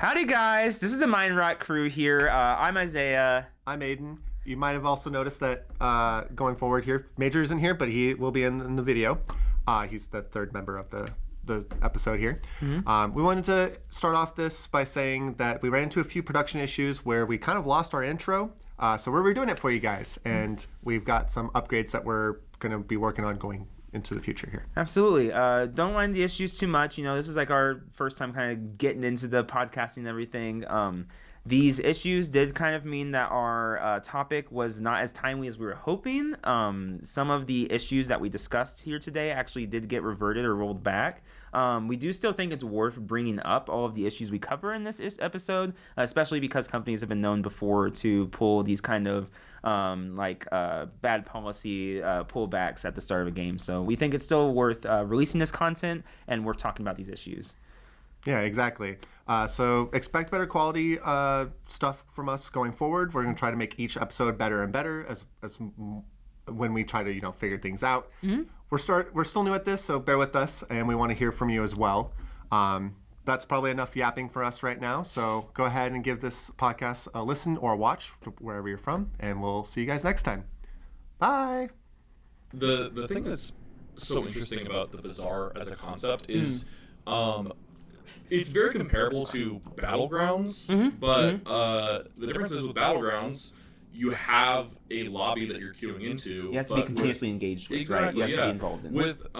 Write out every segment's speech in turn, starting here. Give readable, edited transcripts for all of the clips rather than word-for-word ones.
Howdy, guys. This is the Mind Rot crew here. I'm Isaiah. I'm Aiden. You might have also noticed that going forward here, Major isn't here, but he will be in the video. He's the third member of the episode here. Mm-hmm. We wanted to start off this by saying that we ran into a few production issues where we kind of lost our intro. So we're redoing it for you guys, and we've got some upgrades that we're going to be working on going into the future here. Absolutely. Don't mind the issues too much. You know, this is like our first time kind of getting into the podcasting and everything. These issues did kind of mean that our topic was not as timely as we were hoping. Some of the issues that we discussed here today actually did get reverted or rolled back. We do still think it's worth bringing up all of the issues we cover in this episode, especially because companies have been known before to pull these kind of bad policy pullbacks at the start of a game. So we think it's still worth releasing this content and worth talking about these issues. Yeah, exactly. So expect better quality stuff from us going forward. We're going to try to make each episode better and better as when we try to figure things out. Mm-hmm. We're still new at this, so bear with us, and we want to hear from you as well. That's probably enough yapping for us right now. So go ahead and give this podcast a listen or watch wherever you're from, and we'll see you guys next time. Bye. The thing that's so interesting about the Bazaar as a concept is it's very comparable to Battlegrounds, but the difference is with Battlegrounds, you have a lobby that you're queuing into. You have to be continuously engaged with, exactly, right? You have to be involved in. With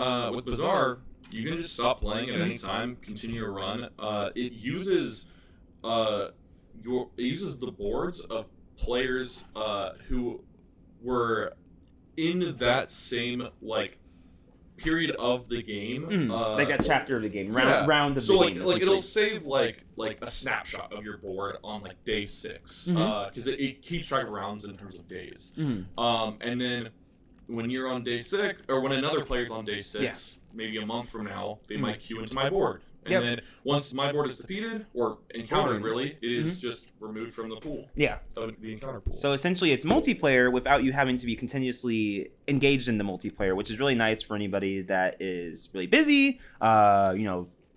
Bazaar, you can just stop playing at any time, continue to run. It uses the boards of players who were in that same period of the game, like a chapter of the game, round of the game. So it'll save like a snapshot of your board on day 6, because it keeps track of rounds in terms of days. And then when you're on day 6, or when another player's on day 6, maybe a month from now, they might queue into my board. And then once my board is defeated or encountered, really, it is just removed from the pool. Yeah. Of the encounter pool. So essentially, it's multiplayer without you having to be continuously engaged in the multiplayer, which is really nice for anybody that is really busy.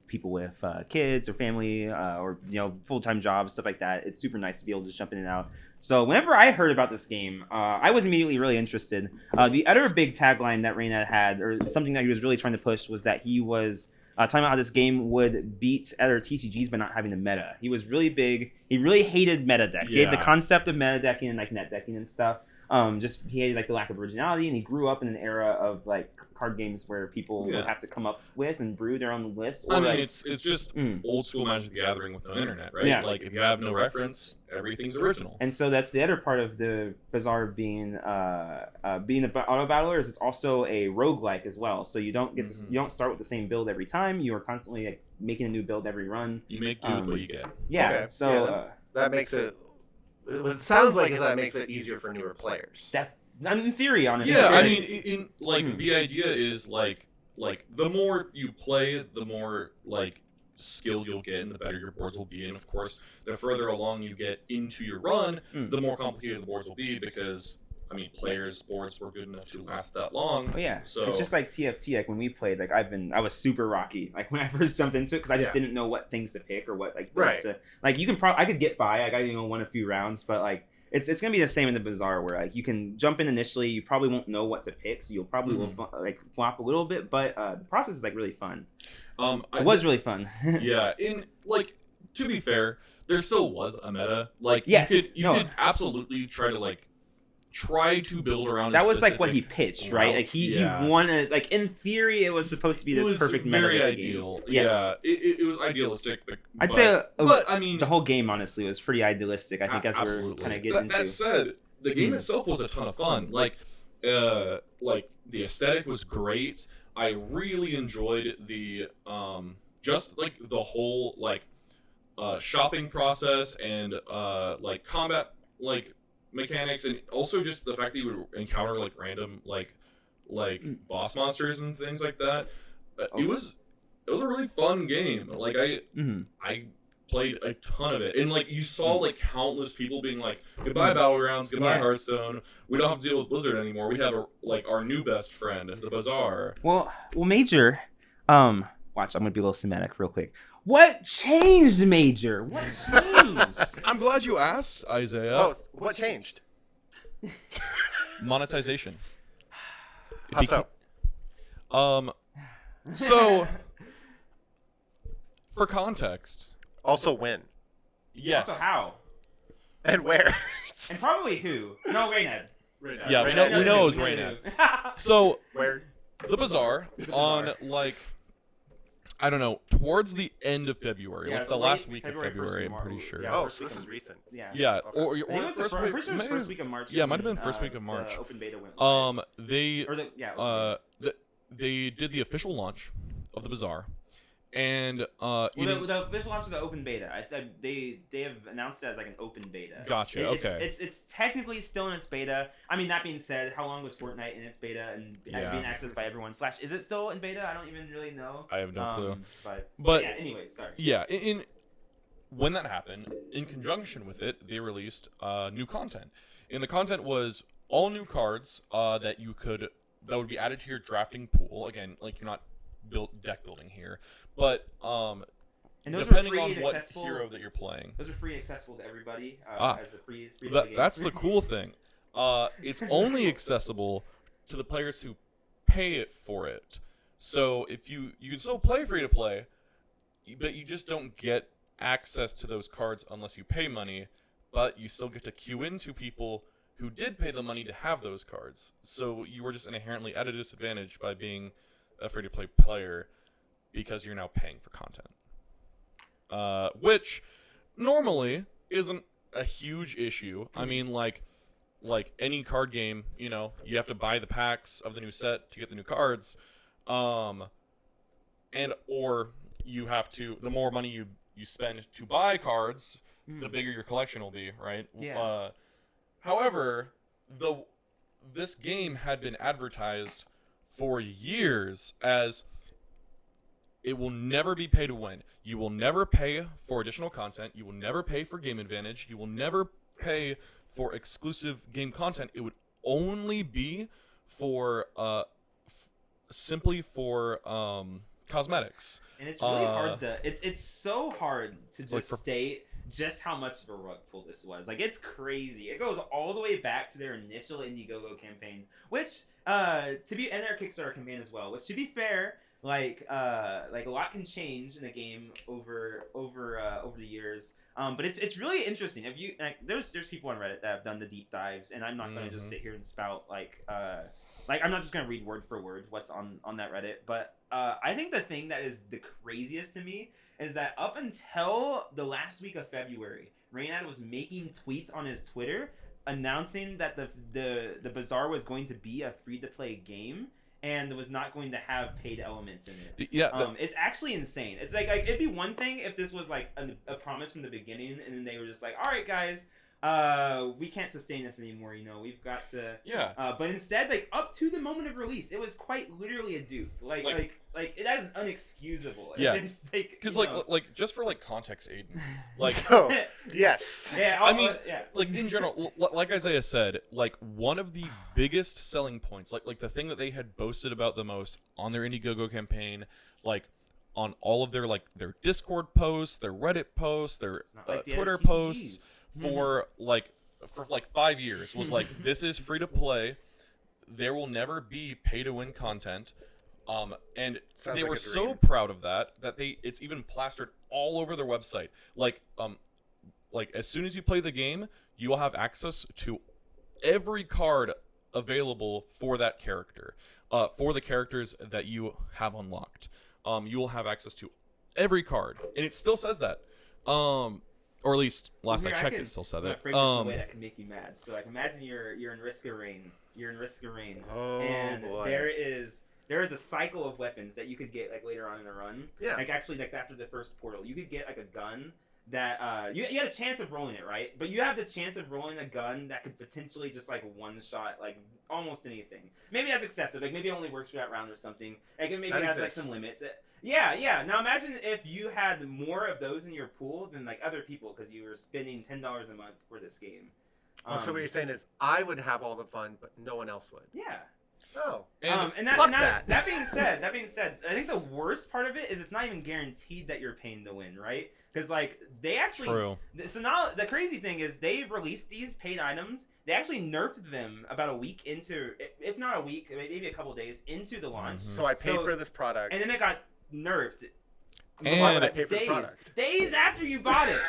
People with kids or family or full-time jobs, stuff like that. It's super nice to be able to just jump in and out. So whenever I heard about this game, I was immediately really interested. The other big tagline that Reynad had, or something that he was really trying to push, was that he was talking about how this game would beat other TCGs by not having the meta. He was really big. He really hated meta decks. He hated the concept of meta decking and net decking and stuff. He hated the lack of originality, and he grew up in an era of card games where people would have to come up with and brew their own list. It's just old school Magic the Gathering with no internet, right? Yeah. If you have no reference, everything's original. And so that's the other part of the Bazaar being an auto battler, is it's also a roguelike as well. So you don't get you don't start with the same build every time. You are constantly making a new build every run. You make do with what you get. Yeah. Okay. So that makes it. What it sounds like is that makes it easier for newer players. In theory, honestly. Yeah, I mean, the idea is the more you play, the more skill you'll get, and the better your boards will be. And of course, the further along you get into your run, the more complicated the boards will be, because players' boards were good enough to last that long. Oh yeah, so it's just like TFT. When we played, I was super rocky. When I first jumped into it, because I just didn't know what things to pick or what I could get by. I won a few rounds, but it's gonna be the same in the Bazaar, where you can jump in initially, you probably won't know what to pick, so you'll probably will flop a little bit, but the process is really fun. It was really fun. Yeah, to be fair, there still was a meta. You could absolutely try to build around. That was what he pitched, right? He wanted, in theory, it was supposed to be this perfect meta. Very ideal. Game. Yes. Yeah, it was idealistic. I'd say, the whhole game honestly was pretty idealistic. I think as we're kind of getting into. That said, the game itself was a ton of fun. The aesthetic was great. I really enjoyed the the whole shopping process and combat mechanics, and also just the fact that you would encounter random boss monsters and things like that. It was a really fun game. I played a ton of it, and you saw countless people being goodbye Battlegrounds, goodbye Hearthstone, we don't have to deal with Blizzard anymore, we have our new best friend, the Bazaar. Well Major, watch, I'm gonna be a little semantic real quick. What changed, Major? What changed? I'm glad you asked, Isaiah. Oh, what changed? Monetization. How so? So, for context, Also when? yes. Also, how? And where? And probably who? No, Rayned. Yeah, we know it was Rayned. So, Where? the Bazaar on, like, I don't know, towards the end of February, Yeah, like it's the late last week of February, February, I'm 1st of pretty March. sure. Yeah. Oh, so this is recent. Yeah. Yeah, Okay. or I think it was the first I'm week. pretty sure it was maybe- first week of March. Yeah, it might have when, been first week of March. The open beta went live. They Or open beta. they did the official launch of the Bazaar, and Well, the official launch of the open beta. I said they have announced it as like an open beta. Gotcha, okay. It's technically still in its beta. I mean, that being said, how long was Fortnite in its beta and Yeah. being accessed by everyone? / is it still in beta? I don't even really know. I have no clue. But yeah. Anyway, sorry. Yeah, in when that happened, in conjunction with it, they released new content, and the content was all new cards that would be added to your drafting pool. Again, like you're not deck building here, but And those depending were free on and what accessible. hero that you're playing. Those are free and accessible to everybody as a free That's the cool thing. It's only accessible to the players who pay it for it. So if you can still play free to play, but you just don't get access to those cards unless you pay money, but you still get to queue into people who did pay the money to have those cards. So you were just inherently at a disadvantage by being a free to play player because you're now paying for content. Which normally isn't a huge issue. I mean, like any card game, you have to buy the packs of the new set to get the new cards, or you have to. The more money you spend to buy cards, the bigger your collection will be, right? Yeah. However, this game had been advertised for years as it will never be pay to win. You will never pay for additional content. You will never pay for game advantage. You will never pay for exclusive game content. It would only be for simply for cosmetics. And it's really hard to it's so hard to just state just how much of a rug pull this was. Like, it's crazy. It goes all the way back to their initial Indiegogo campaign, which and their Kickstarter campaign as well, which, to be fair, like a lot can change in a game over the years. But it's really interesting. If you there's people on Reddit that have done the deep dives, and I'm not going to just sit here and spout like I'm not just going to read word for word what's on that Reddit. But I think the thing that is the craziest to me is that up until the last week of February, Raynad was making tweets on his Twitter announcing that the Bazaar was going to be a free to play game and was not going to have paid elements in it. Yeah, it's actually insane. It's like it'd be one thing if this was like a promise from the beginning, and then they were just like, "All right, guys, we can't sustain this anymore. We've got to." Yeah. But instead, like up to the moment of release, it was quite literally a dupe. Like it is unexcusable. Yeah. Because like just for like context, Aiden, like Oh, yes. yeah. I mean, yeah. like in general, like Isaiah said, like one of the biggest selling points, like the thing that they had boasted about the most on their Indiegogo campaign, like on all of their Discord posts, their Reddit posts, their Twitter posts for 5 years was like, this is free to play. There will never be pay to win content. And Sounds they like were a so dream. proud of that it's even plastered all over their website. Like as soon as you play the game, you will have access to every card available for that character, for the characters that you have unlocked. You will have access to every card, and it still says that. Or at least last I checked, it still said that. Frame this in a way that can make you mad. So like, imagine you're in Risk of Rain. Oh, and boy. there is a cycle of weapons that you could get like later on in the run. Yeah. Like actually, like after the first portal, you could get like a gun that you had a chance of rolling it, right? But you have the chance of rolling a gun that could potentially just like one shot like almost anything. Maybe that's excessive. Like maybe it only works for that round or something. Like it maybe That has exists. like some limits. Yeah. Now imagine if you had more of those in your pool than like other people because you were spending $10 a month for this game. So what you're saying is I would have all the fun, but no one else would. Yeah. Oh. That being said, I think the worst part of it is it's not even guaranteed that you're paying to win, right? Because like they actually. True. So now the crazy thing is they released these paid items. They actually nerfed them about a week into, if not a week, maybe a couple of days into the launch. Mm-hmm. So I paid for this product, and then it got nerfed. So why would I pay for the product? Days after you bought it.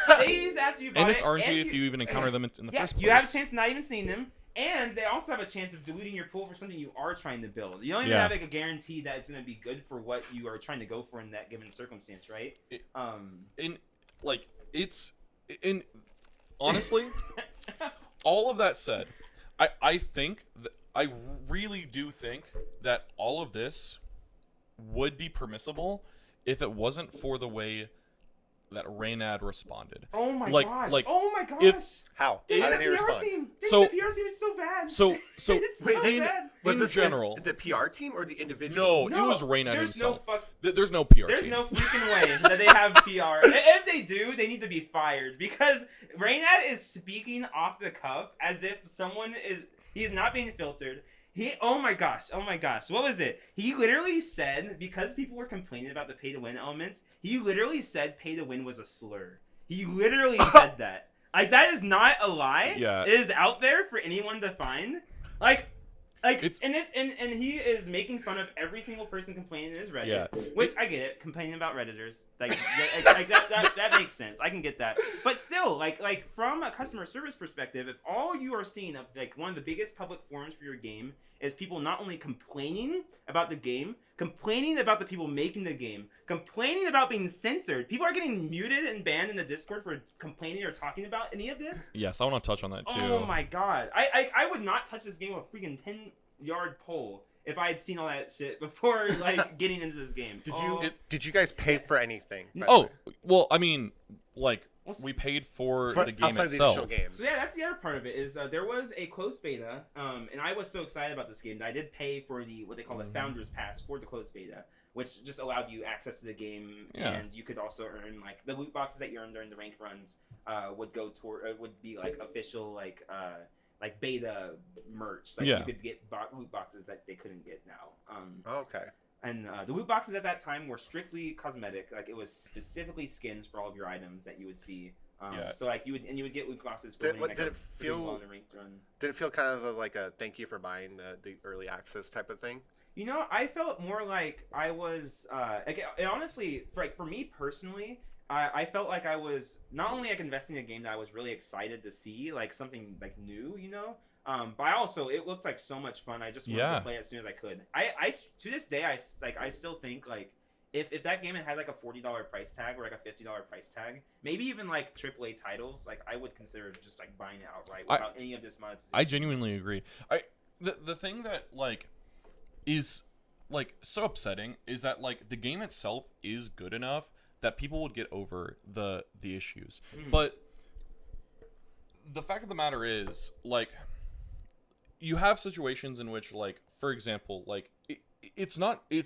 And it's RNG if you even encounter them in the first place. You have a chance of not even seeing them. And they also have a chance of diluting your pool for something you are trying to build. You don't even have like a guarantee that it's going to be good for what you are trying to go for in that given circumstance, right? Honestly, all of that said, I think I really do think that all of this would be permissible if it wasn't for the way that Reynad responded. Oh my gosh! Oh my gosh! How did he respond? The PR team is so bad. So it's so bad. Was in general, the PR team or the individual? No, it was Reynad himself. There's no PR There's team. no freaking way that they have PR. If they do, they need to be fired because Reynad is speaking off the cuff as if he's not being filtered. Oh my gosh, what was it? He literally said, because people were complaining about the pay to win elements, he literally said pay to win was a slur. He literally said that. Like, that is not a lie. Yeah. It is out there for anyone to find. And he is making fun of every single person complaining in his Reddit. Yeah. Which I get it, complaining about Redditors. That makes sense. I can get that. But still, like from a customer service perspective, if all you are seeing of like one of the biggest public forums for your game is people not only complaining about the game, complaining about the people making the game, complaining about being censored. People are getting muted and banned in the Discord for complaining or talking about any of this. Yes, I want to touch on that too. Oh my god. I would not touch this game with a freaking 10-yard pole if I had seen all that shit before like getting into this game. Did you guys pay for anything? Oh, well, I mean, like we paid for the game outside itself. The initial game. So yeah, that's the other part of it is there was a closed beta, and I was so excited about this game that I did pay for what they call the Founders Pass for the closed beta, which just allowed you access to the game, and you could also earn like the loot boxes that you earned during the ranked runs would be like official like beta merch. Like you could get loot boxes that they couldn't get now. Okay. And the loot boxes at that time were strictly cosmetic. Like it was specifically skins for all of your items that you would see. So like you would get loot boxes for did it feel on the ranked run. Did it feel kind of like a thank you for buying the early access type of thing? You know, I felt more like I was honestly for me personally. I felt like I was not only like investing in a game that I was really excited to see, like something like new, you know, but it looked like so much fun. I just wanted to play it as soon as I could. I to this day I still think like if that game had like a $40 price tag or like a $50 price tag, maybe even like AAA titles, like I would consider just like buying it outright without any of this monetization. I genuinely agree. The thing that like is like so upsetting is that like the game itself is good enough that people would get over the issues. But the fact of the matter is, like, you have situations in which, like, for example, like, it's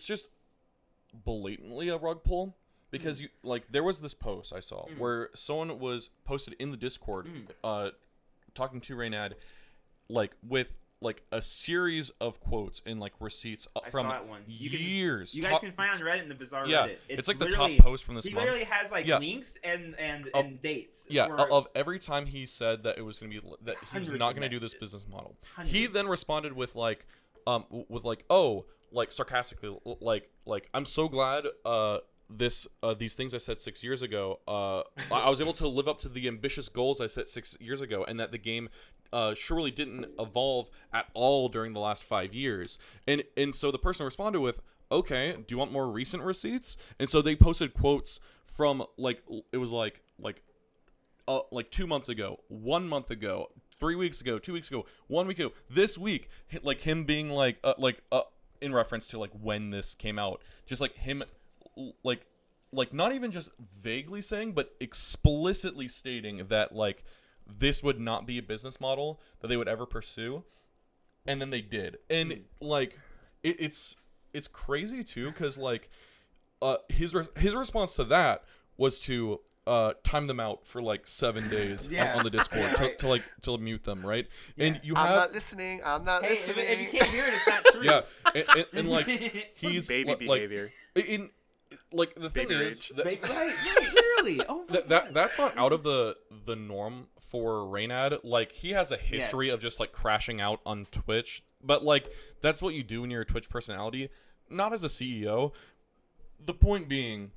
just blatantly a rug pull. Because, there was this post I saw where someone was posted in the Discord talking to Reynad, like, with like a series of quotes and like receipts from saw that one. Years. You guys can find on Reddit in the Bazaar Reddit. It's like the top post from this month. He literally has like links and dates. Yeah, of every time he said that it was going to be that he was not going to do this business model. He then responded with like sarcastically like I'm so glad these things I said 6 years ago, I was able to live up to the ambitious goals I set 6 years ago, and that the game surely didn't evolve at all during the last 5 years. And so the person responded with, okay, do you want more recent receipts? And so they posted quotes from it was like 2 months ago, 1 month ago, 3 weeks ago, 2 weeks ago, 1 week ago, this week, like him being in reference to like when this came out, just like him like not even just vaguely saying, but explicitly stating that like this would not be a business model that they would ever pursue, and then they did. And like it's crazy too, because like his response to that was to time them out for like 7 days Yeah. on the Discord Yeah, right. to mute them, right? Yeah. And you I'm have not listening. I'm not Hey, listening. if you can't hear it, it's not true. yeah, and like he's Baby behavior. in like the thing Baby is rage. that, Right, literally. Oh my God. that's not out of the norm for Reynad. Like he has a history Yes. of just like crashing out on Twitch, but like that's what you do when you're a Twitch personality, not as a CEO. The point being,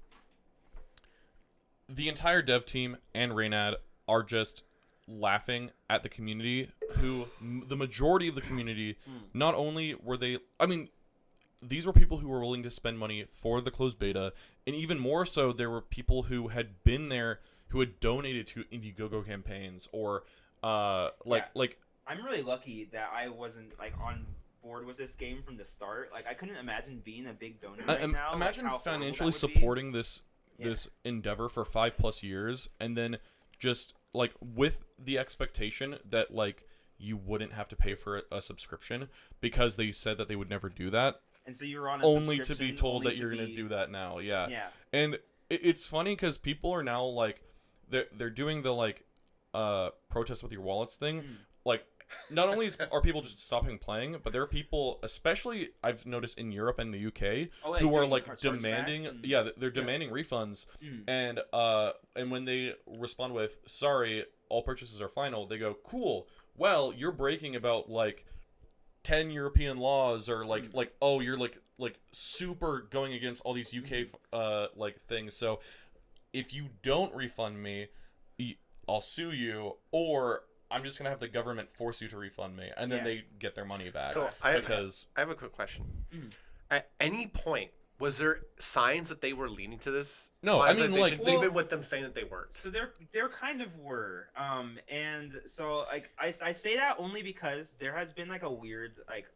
the entire dev team and Reynad are just laughing at the community who the majority of the community not only were they these were people who were willing to spend money for the closed beta, and even more so there were people who had been there who had donated to Indiegogo campaigns or like I'm really lucky that I wasn't like on board with this game from the start. Like I couldn't imagine being a big donor right now. imagine like, how horrible financially that would be. supporting this endeavor for 5+ years, and then just like with the expectation that like you wouldn't have to pay for a subscription because they said that they would never do that, And so you were on a only to be subscription, told only that you're going to do that now. Yeah. And it's funny because people are now like they're doing the like protest with your wallets thing. Like not only are people just stopping playing, but there are people, especially I've noticed in Europe and the UK, who are like demanding they're demanding refunds. And when they respond with sorry, all purchases are final, they go, cool, well, you're breaking about like 10 European laws, or like oh, you're like super going against all these UK like things, so if you don't refund me, I'll sue you, or I'm just gonna have the government force you to refund me, and then they get their money back. So I have a quick question. At any point, was there signs that they were leaning to this? No, I mean, like, even with them saying that they weren't. So there kind of were, and so like I say that only because there has been like a weird like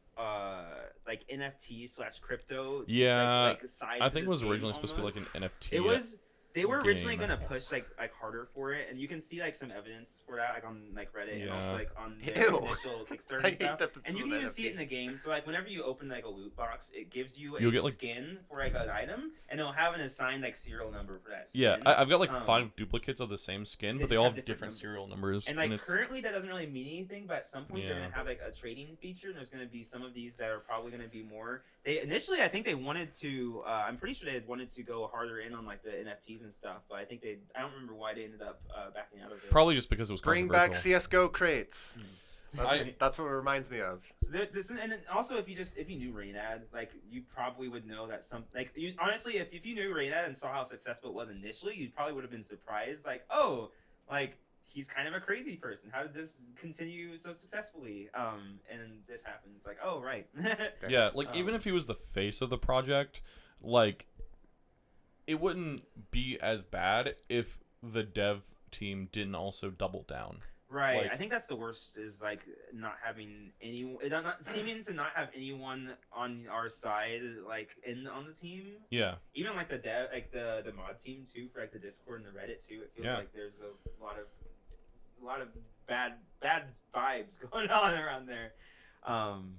NFT / crypto like side. I to think it this was game originally supposed to be like almost. an NFT. It was. They were originally game. gonna push like harder for it, and you can see like some evidence for that like on like Reddit and also like on their Ew. initial Kickstarter I and hate stuff. that this And you is can an even see NFT. it in the game. So like whenever you open like a loot box, it gives you You'll a get, like- skin for like an item, and it'll have an assigned like serial number for that skin. Yeah, I've got like 5 duplicates of the same skin, they but they just all have have different different numbers. serial numbers. And like it's, currently that doesn't really mean anything, but at some point they're Yeah. gonna have like a trading feature, and there's gonna be some of these that are probably gonna be more. They initially, I think they wanted to. I'm pretty sure they had wanted to go harder in on like the NFTs and stuff, but I think I don't remember why they ended up backing out of it. probably just because it was Bring back controversial. CS:GO crates. I- That's what it reminds me of. So and then also if you knew Reynad, like you probably would know that honestly if you knew Reynad and saw how successful it was initially, you probably would have been surprised, like, oh, like he's kind of a crazy person. How did this continue so successfully? And this happens. Like, oh right. Yeah, like even if he was the face of the project, like it wouldn't be as bad if the dev team didn't also double down. Right, Like- I think that's the worst, is like not having not seeming to not have anyone on our side, like on the team. Yeah. Even like the dev, like the mod team too, for like the Discord and the Reddit too. It feels Yeah. like there's a lot of bad vibes going on around there.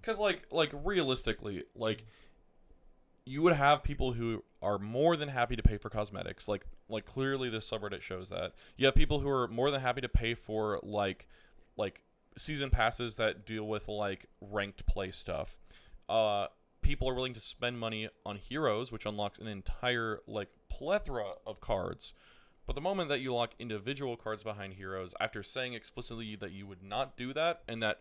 Because like realistically, like you would have people who are more than happy to pay for cosmetics. Like clearly this subreddit shows that. You have people who are more than happy to pay for like season passes that deal with like ranked play stuff. People are willing to spend money on heroes, which unlocks an entire like plethora of cards. But the moment that you lock individual cards behind heroes, after saying explicitly that you would not do that, and that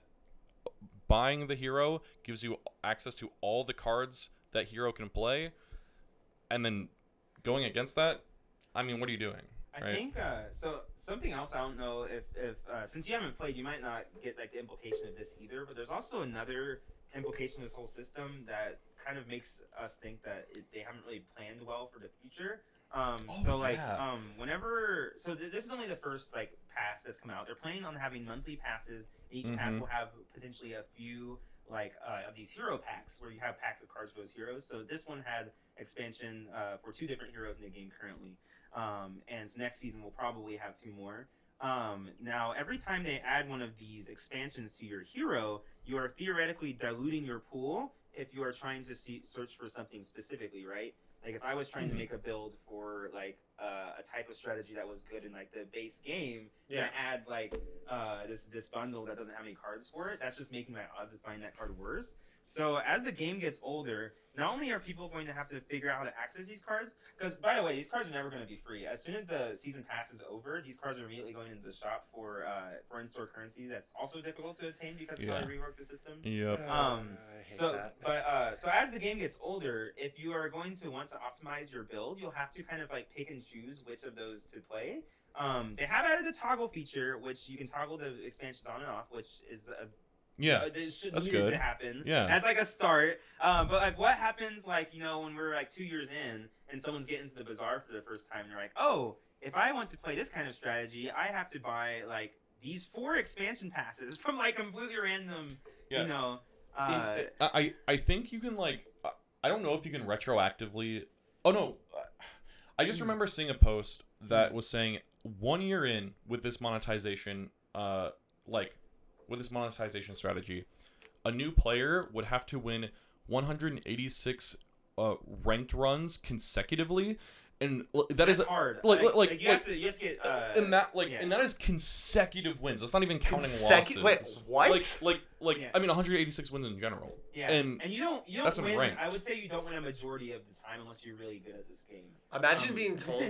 buying the hero gives you access to all the cards that hero can play, and then going against that, I mean, what are you doing? I Right? think so. Something else, I don't know if since you haven't played, you might not get like the implication of this either. But there's also another implication of this whole system that kind of makes us think that they haven't really planned well for the future. Whenever this is only the first like pass that's come out. They're planning on having monthly passes. Each pass will have potentially a few like of these hero packs where you have packs of cards for those heroes. So this one had expansion for 2 different heroes in the game currently. And so next season we'll probably have 2 more. Now every time they add one of these expansions to your hero, you are theoretically diluting your pool if you are trying to search for something specifically, right? Like if I was trying to make a build for like a type of strategy that was good in like the base game, Yeah. and add like this bundle that doesn't have any cards for it, that's just making my odds of finding that card worse. So as the game gets older, not only are people going to have to figure out how to access these cards, because by the way, these cards are never going to be free. As soon as the season pass is over, these cards are immediately going into the shop for in-store currency that's also difficult to attain because of how they rework the system. Yep. I hate that. So as the game gets older, if you are going to want to optimize your build, you'll have to kind of like pick and choose which of those to play. They have added a toggle feature, which you can toggle the expansions on and off, which is that's needed good. to happen. Yeah. That's like a start. But like, what happens, like, you know, when we're like 2 years in and someone's getting to the Bazaar for the first time, and they're like, oh, if I want to play this kind of strategy, I have to buy like these 4 expansion passes from like completely random, you know. I think you can like I don't know if you can retroactively. Oh no, I just remember seeing a post that was saying 1 year in with this monetization, with this monetization strategy, a new player would have to win 186 ranked runs consecutively, and that is hard. Like you have to get and that is consecutive wins. That's not even counting losses. Wait, what? I mean 186 wins in general. Yeah, and you don't that's win. ranked. I would say you don't win a majority of the time unless you're really good at this game. Imagine being told,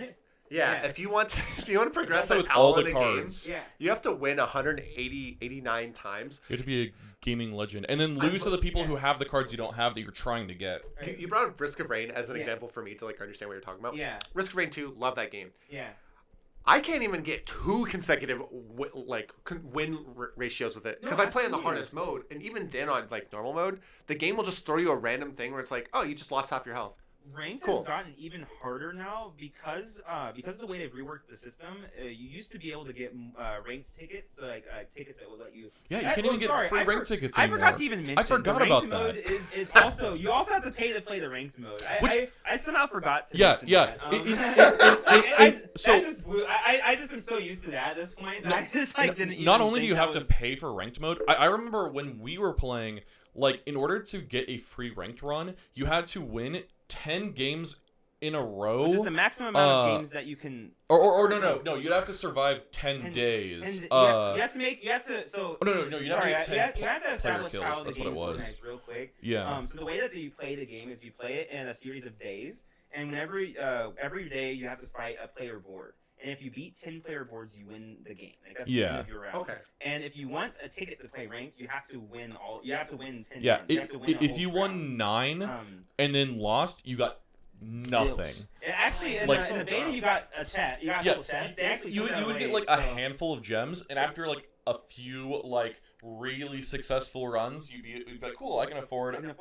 if you want to progress with at all all the in a cards. game, you have to win 89 times. You have to be a gaming legend, and then lose to the people who have the cards you don't have that you're trying to get. You brought up Risk of Rain as an example for me to like understand what you're talking about. Yeah. Risk of Rain 2, love that game. Yeah. I can't even get 2 consecutive win ratios with it because I play on the hardest mode, and even then on like normal mode, the game will just throw you a random thing where it's like, oh, you just lost half your health. Ranked has gotten even harder now because of the way they've reworked the system. You used to be able to get ranked tickets, so like tickets that would let you. Yeah, you can't even get free ranked tickets anymore. I forgot to even mention. I forgot the about ranked that. Mode is also you also have to pay to play the ranked mode. I somehow forgot to. mention that. I just am so used to that at this point that I just like didn't. Not only do you have to pay for ranked mode, I remember when we were playing, like in order to get a free ranked run, you had to win 10 games in a row, which is the maximum amount of games that you can. Or no, you'd have to survive 10 days. You have to make. You have to. So. Oh, no. You have to get 10 you have to establish kills. how the That's game what it was. organized real quick. Yeah. So the way that you play the game is you play it in a series of days, and whenever every day you have to fight a player board. And if you beat 10 player boards, you win the game. Like, that's the end of your round. Okay. And if you want a ticket to play ranked, you have to win all. You have to win 10. Yeah. games. You have to win If you won 9 and then lost, you got nothing. Actually, in the beta, you got a chat. You got a couple chats. They actually you would get like a handful of gems, and after like a few like really successful runs, you'd be like, cool, I can afford a 1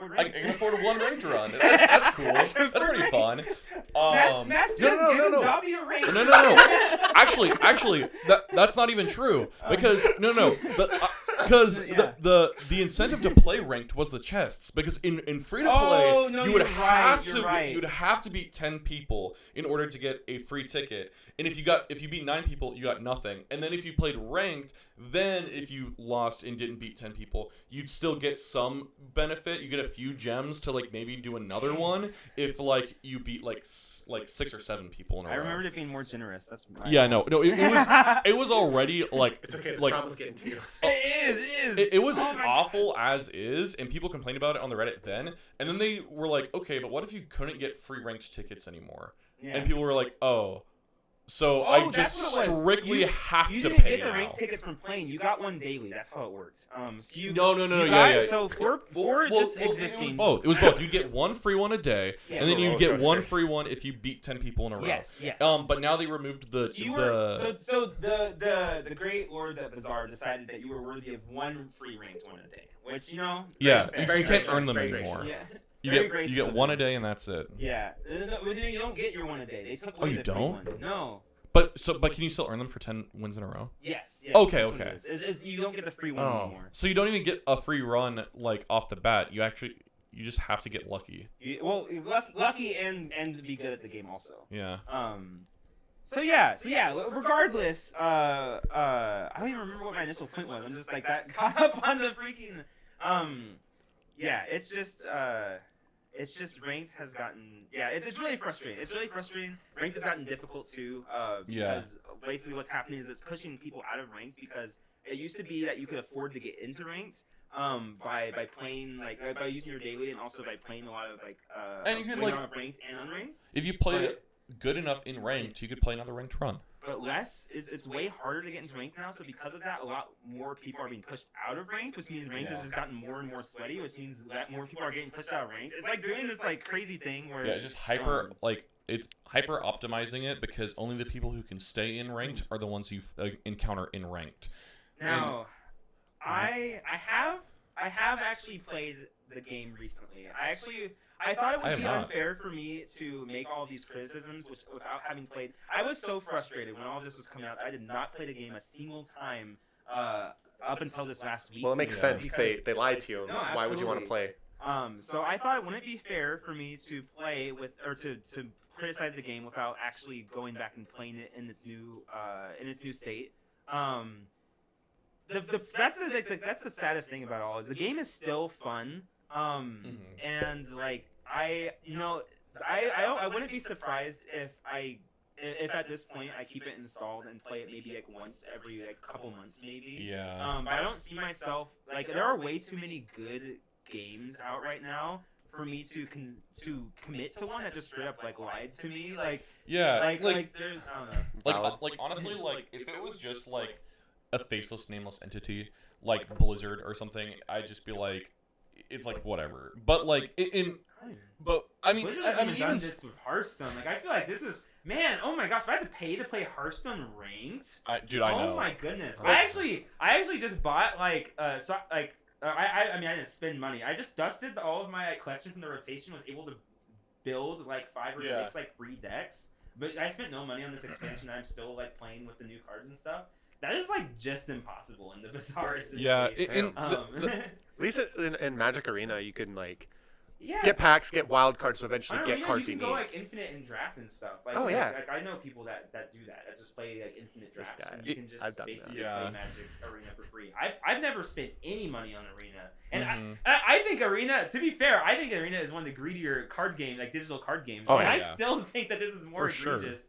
ranked run. That's cool. That's pretty fun. No. Actually, that's not even true because the incentive to play ranked was the chests, because in free to play you would have to beat 10 people in order to get a free ticket, and if you beat 9 people you got nothing, and then if you played ranked, then if you lost and didn't beat 10 people you'd still get some benefit. You get a few gems to like maybe do another one if like you beat like 6 or 7 people in a row. I remember it being more generous. That's right. Yeah, no, it was already like it's okay. The like trauma's getting to you. It is. it was awful as is, and people complained about it on the Reddit then, and then they were like, okay, but what if you couldn't get free ranked tickets anymore? Yeah. And people were like, oh. So I just strictly have to pay. You didn't get the now. ranked tickets from playing. You got one daily. That's how it worked. So you, No. you Yeah. So for just existing. It was both. You'd get 1 free one a day, Yes. and then you'd get 1 free one if you beat 10 people in a row. Yes. But now they removed the the great lords at Bazaar decided that you were worthy of 1 free ranked one a day, which you can't earn them very anymore. Yeah. You get 1 a day and that's it. Yeah. You don't get your 1 a day. They took away you the free don't? one. No. But can you still earn them for 10 wins in a row? Yes. Okay. That's what it is. You don't get the free one anymore. So you don't even get a free run like off the bat. You just have to get lucky. Lucky and be good at the game also. Yeah. So yeah. Regardless, I don't even remember what my initial point was. I'm just like that caught up on the freaking. Yeah. It's just it's just ranked has gotten it's really frustrating. It's really frustrating. Ranked has gotten difficult too. Because basically what's happening is it's pushing people out of ranked because it used to be that you could afford to get into ranked by playing by using your daily and also by playing a lot of and you could ranked and unranked. If you played good enough in ranked, you could play another ranked run. But it's way harder to get into ranked now, so because of that, a lot more people are being pushed out of ranked, which means ranked has just gotten more and more sweaty, which means that more people are getting pushed out of ranked. It's like doing this like crazy thing where it's just it's hyper optimizing it because only the people who can stay in ranked are the ones you encounter in ranked. Now, I have actually played the game recently. I thought it would be unfair for me to make all of these criticisms, which without having played. I was so frustrated when all of this was coming out. I did not play the game a single time up until this last week. Well, it makes sense. They lied to you. No, why would you want to play? So I thought, wouldn't it be fair for me to play with or to criticize the game without actually going back and playing it in its new state? That's the saddest thing about it all is the game is still fun. And like I wouldn't be surprised if at this point I keep it installed and play it maybe like once every couple months maybe. Yeah. But I don't see myself there are way too many good games out right now for me to commit to one that just straight up lied to me. There's I don't know. Honestly, if it was just like a faceless, nameless entity like Blizzard or something, I'd just be like, it's like whatever. But I mean, Blizzard's done this with Hearthstone. I feel like this is oh my gosh! If I had to pay to play Hearthstone ranked, I know. Oh my goodness! I actually just bought I didn't spend money. I just dusted all of my collection from the rotation. Was able to build 5 or 6 free decks. But I spent no money on this expansion. I'm still playing with the new cards and stuff. That is just impossible in the Bazaar. Yeah, at least in Magic Arena, you can get packs, get wild cards, so eventually get cards you need. You can go infinite in draft and stuff. I know people that do that. That just play infinite drafts, and you can just basically play Magic Arena for free. I've never spent any money on Arena, and I think Arena. To be fair, I think Arena is one of the greedier card games, digital card games. Oh, and I still think that this is more egregious.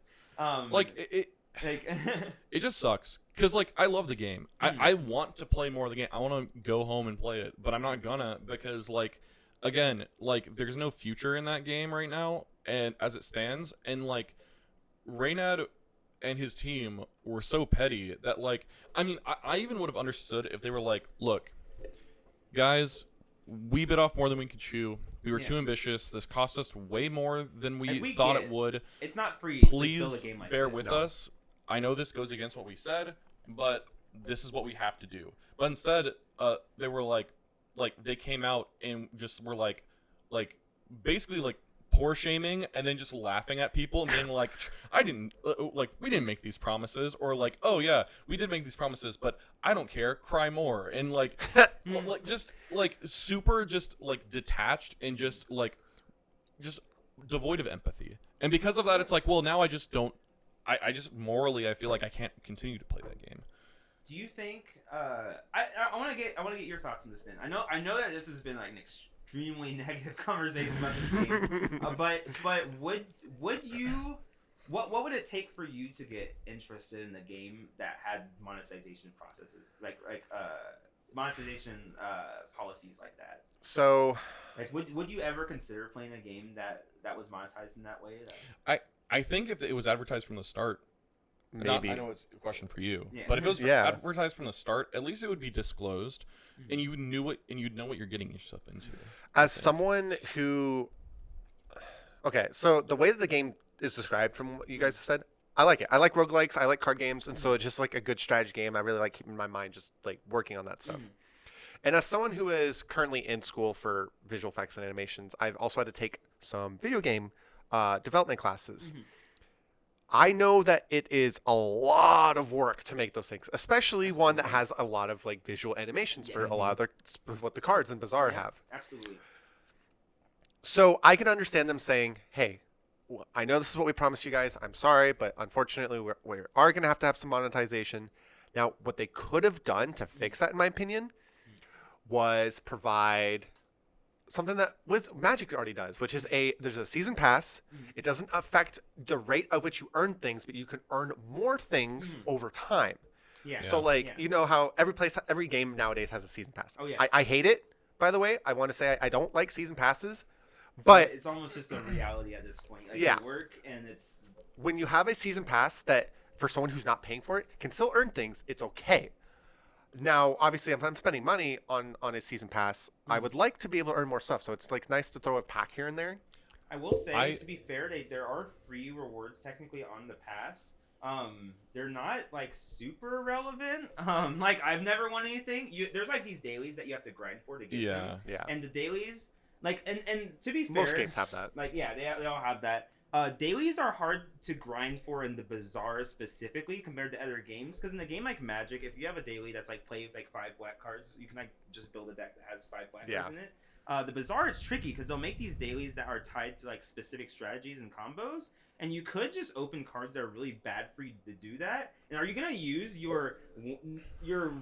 It just sucks because I love the game. I want to play more of the game. I want to go home and play it, but I'm not gonna because again, there's no future in that game right now, and as it stands, and Reynad and his team were so petty that I even would have understood if they were look, guys, we bit off more than we could chew. We were too ambitious. This cost us way more than we thought it would. It's not free. Please to build a game like bear this. with us. I know this goes against what we said, but this is what we have to do. But instead, they were they came out and just were basically poor shaming and then just laughing at people and being we didn't make these promises, or oh yeah, we did make these promises, but I don't care, cry more, and super detached and just devoid of empathy. And because of that, it's well, now I just don't. I just morally I feel like I can't continue to play that game. Do you think? I want to get your thoughts on this. Then I know that this has been an extremely negative conversation about this game. But would you? What would it take for you to get interested in a game that had monetization processes monetization policies like that? So, would you ever consider playing a game that was monetized in that way? I think if it was advertised from the start, maybe. I know it's a question for you, but if it was advertised from the start, at least it would be disclosed, and you'd know what you're getting yourself into. As someone who, so the way that the game is described from what you guys have said, I like it. I like roguelikes. I like card games, and so it's just a good strategy game. I really like keeping my mind just working on that stuff. And as someone who is currently in school for visual effects and animations, I've also had to take some video game development classes. I know that it is a lot of work to make those things, especially one that has a lot of visual animations for a lot of what the cards in Bazaar have. Absolutely. So I can understand them saying, "Hey, I know this is what we promised you guys. I'm sorry, but unfortunately, we are going to have some monetization." Now, what they could have done to fix that, in my opinion, was provide something that Magic already does, which is there's a season pass. It doesn't affect the rate of which you earn things, but you can earn more things over time. Yeah. So you know how every game nowadays has a season pass. Oh, yeah. I hate it, by the way. I want to say I don't like season passes, but it's almost just a reality at this point. Like, Yeah. They work, and it's when you have a season pass that for someone who's not paying for it can still earn things, it's okay. Now, obviously, if I'm spending money on a season pass, I would like to be able to earn more stuff. So it's like nice to throw a pack here and there. I will say, to be fair, there are free rewards technically on the pass. They're not like super relevant. Like I've never won anything. There's like these dailies that you have to grind for to get them. Yeah. And the dailies, like, and to be fair, Most games have that. Like, yeah, they all have that. Dailies are hard to grind for in the Bazaar specifically compared to other games, because in a game like Magic, if you have a daily that's like play with like 5 black cards, you can like just build a deck that has 5 black cards in it. The Bazaar is tricky because they'll make these dailies that are tied to like specific strategies and combos, and you could just open cards that are really bad for you to do that. And are you gonna use your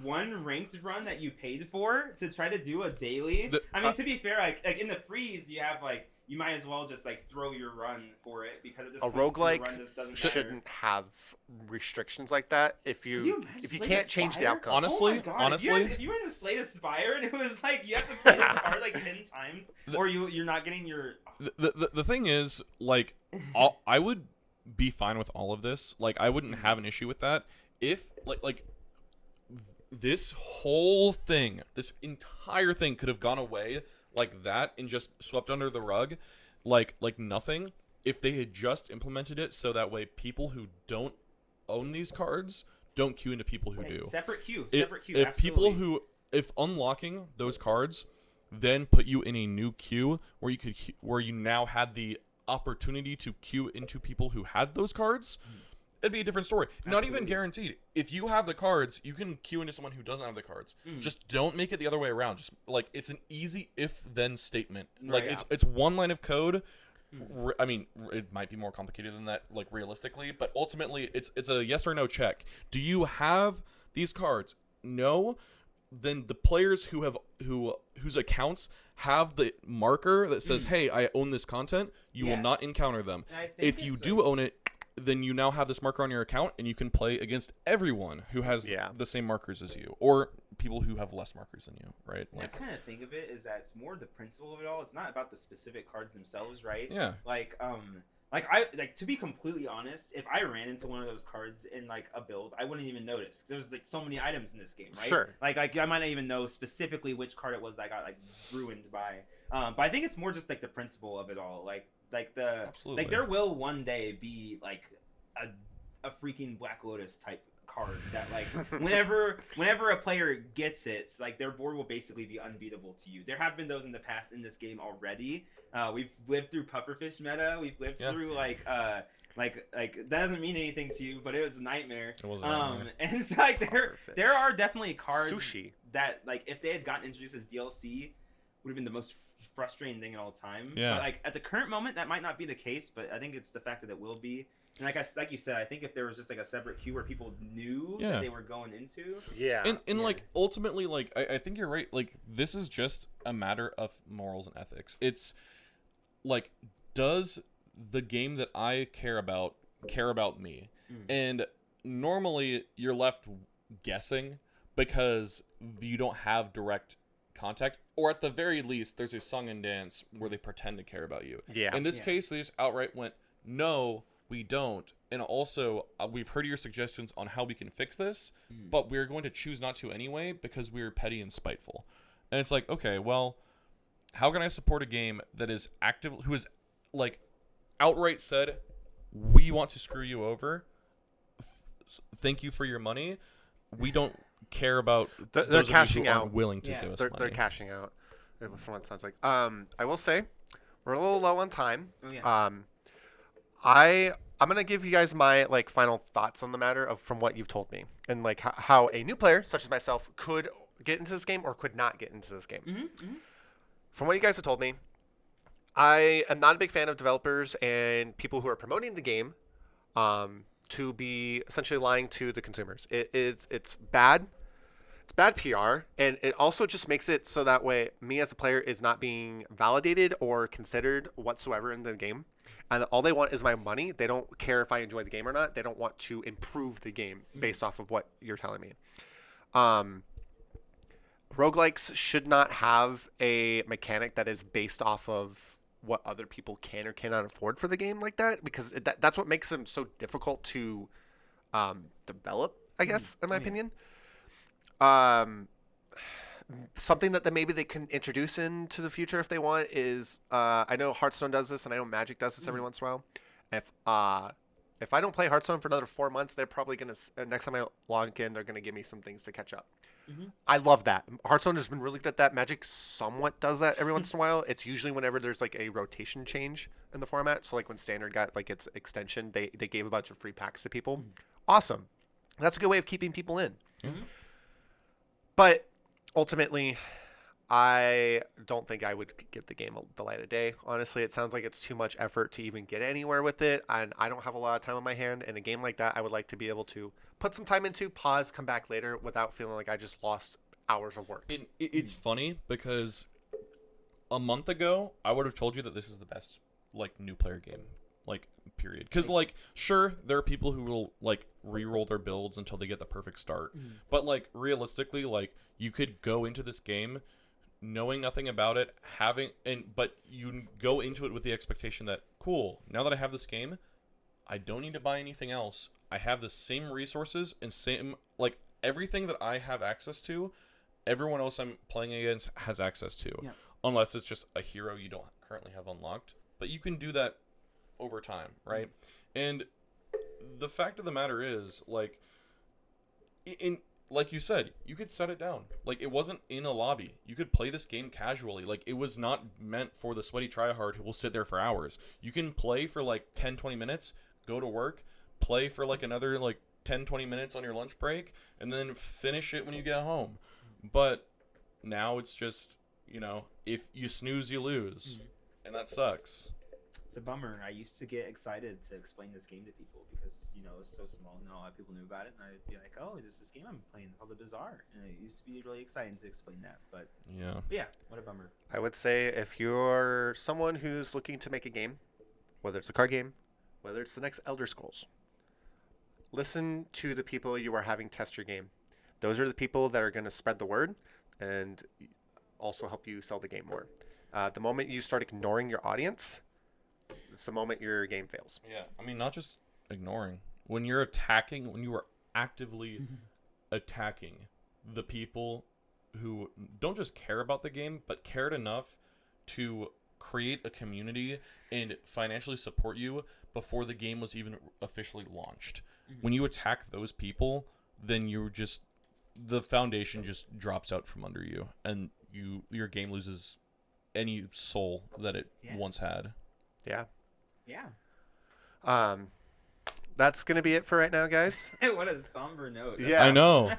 one ranked run that you paid for to try to do a daily? I mean, to be fair, like in the freeze, you have like, you might as well just like throw your run for it, because at this point, roguelike your run just doesn't shouldn't matter. have restrictions like that if you can't change the outcome. Honestly, Oh my God. honestly, if you were in the Slay Aspire and it was like you have to play this card like 10 times, or you're not getting your. the thing is, like, I would be fine with all of this. Like, I wouldn't have an issue with that if like this whole thing, this entire thing could have gone away like that and just swept under the rug like nothing, if they had just implemented it so that way people who don't own these cards don't queue into people who do. Separate queue. If Absolutely. people if unlocking those cards then put you in a new queue where you now had the opportunity to queue into people who had those cards, it'd be a different story. Not even guaranteed. If you have the cards, you can queue into someone who doesn't have the cards. Just don't make it the other way around. Just like, it's an easy if-then statement. Like, it's one line of code. I mean, it might be more complicated than that, like, realistically, but ultimately it's a yes or no check. Do you have these cards? No. Then the players whose accounts have the marker that says, "Hey, I own this content," you will not encounter them. If you do own it, then you now have this marker on your account, and you can play against everyone who has the same markers as you, or people who have less markers than you, right? That's kind of think of it is that it's more the principle of it all. It's not about the specific cards themselves, right? Yeah. Like to be completely honest, if I ran into one of those cards in like a build, I wouldn't even notice. There's like so many items in this game, right? Sure. Like I might not even know specifically which card it was that I got like ruined by. But I think it's more just like the principle of it all. Absolutely. Like there will one day be like a freaking Black Lotus type card that like whenever a player gets it, like their board will basically be unbeatable to you. There have been those in the past in this game already. We've lived through pufferfish meta. We've lived through like that doesn't mean anything to you, but it was a nightmare. It was a nightmare. And it's like there are definitely cards Sushi that like if they had gotten introduced as DLC would have been the most frustrating thing in all time. Yeah. But like at the current moment that might not be the case, but I think it's the fact that it will be. And like you said, I think if there was just like a separate queue where people knew that they were going into. Yeah. And like ultimately, like I think you're right. Like this is just a matter of morals and ethics. It's like, does the game that I care about me? And normally you're left guessing because you don't have direct contact, or at the very least there's a song and dance where they pretend to care about you. Yeah. In this case, they just outright went, no, we don't. And also, we've heard your suggestions on how we can fix this, but we're going to choose not to anyway because we're petty and spiteful. And it's like, okay, well, how can I support a game that is active, who is like outright said, we want to screw you over. Thank you for your money. We don't care about they're those cashing of you who out. aren't willing to give us money. They're cashing out. From what it sounds like. I will say, we're a little low on time. Oh, yeah. I'm gonna give you guys my like final thoughts on the matter from what you've told me, and like how a new player such as myself could get into this game or could not get into this game. From what you guys have told me, I am not a big fan of developers and people who are promoting the game to be essentially lying to the consumers. It's bad. It's bad PR, and it also just makes it so that way me as a player is not being validated or considered whatsoever in the game. And all they want is my money. They don't care if I enjoy the game or not. They don't want to improve the game based off of what you're telling me. Roguelikes should not have a mechanic that is based off of what other people can or cannot afford for the game like that, because that's what makes them so difficult to develop, I guess, in my opinion. Something that maybe they can introduce into the future if they want is I know Hearthstone does this, and I know Magic does this every once in a while. If I don't play Hearthstone for another 4 months, they're probably gonna next time I log in, they're gonna give me some things to catch up. I love that. Hearthstone has been really good at that. Magic somewhat does that every once in a while. It's usually whenever there's like a rotation change in the format. So like when Standard got like its extension, they gave a bunch of free packs to people. Awesome. That's a good way of keeping people in. But ultimately, I don't think I would give the game the light of day. Honestly, it sounds like it's too much effort to even get anywhere with it, and I don't have a lot of time on my hand. In a game like that, I would like to be able to put some time into, pause, come back later without feeling like I just lost hours of work. It's funny because a month ago, I would have told you that this is the best like new player game, like period. Because like sure, there are people who will like re-roll their builds until they get the perfect start, but like realistically, like you could go into this game knowing nothing about it, but you go into it with the expectation that cool, now that I have this game, I don't need to buy anything else. I have the same resources and same like everything that I have access to, everyone else I'm playing against has access to. Yeah. Unless it's just a hero you don't currently have unlocked. But you can do that over time, right? And the fact of the matter is, like, like you said, you could set it down. Like, it wasn't in a lobby. You could play this game casually. Like, it was not meant for the sweaty tryhard who will sit there for hours. You can play for, like, 10, 20 minutes, go to work, play for, like, another, like, 10, 20 minutes on your lunch break, and then finish it when you get home. But now it's just, you know, if you snooze, you lose. And that sucks. It's a bummer. I used to get excited to explain this game to people because, you know, it was so small. Not a lot of people knew about it. And I'd be like, oh, there's this game I'm playing called the Bazaar. And it used to be really exciting to explain that. But yeah, what a bummer. I would say if you're someone who's looking to make a game, whether it's a card game, whether it's the next Elder Scrolls, listen to the people you are having test your game. Those are the people that are going to spread the word and also help you sell the game more. The moment you start ignoring your audience, it's the moment your game fails. Yeah, I mean, not just ignoring. When you're attacking, when you are actively attacking the people who don't just care about the game, but cared enough to create a community and financially support you before the game was even officially launched. When you attack those people, then the foundation just drops out from under you, and your game loses any soul that it once had. Yeah. Yeah. That's going to be it for right now, guys. What a somber note. Yeah. I know.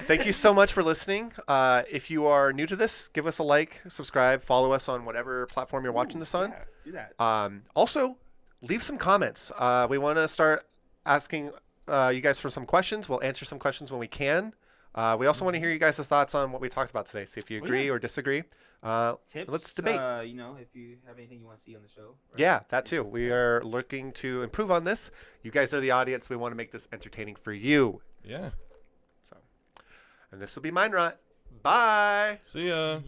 Thank you so much for listening. If you are new to this, give us a like, subscribe, follow us on whatever platform you're watching this on. Yeah, do that. Also, leave some comments. We want to start asking you guys for some questions. We'll answer some questions when we can. We also want to hear you guys' thoughts on what we talked about today. See if you agree or disagree. Tips, let's debate. You know, if you have anything you want to see on the show. Right? Yeah, that too. We are looking to improve on this. You guys are the audience. We want to make this entertaining for you. Yeah. And this will be Mind Rot. Bye. See ya.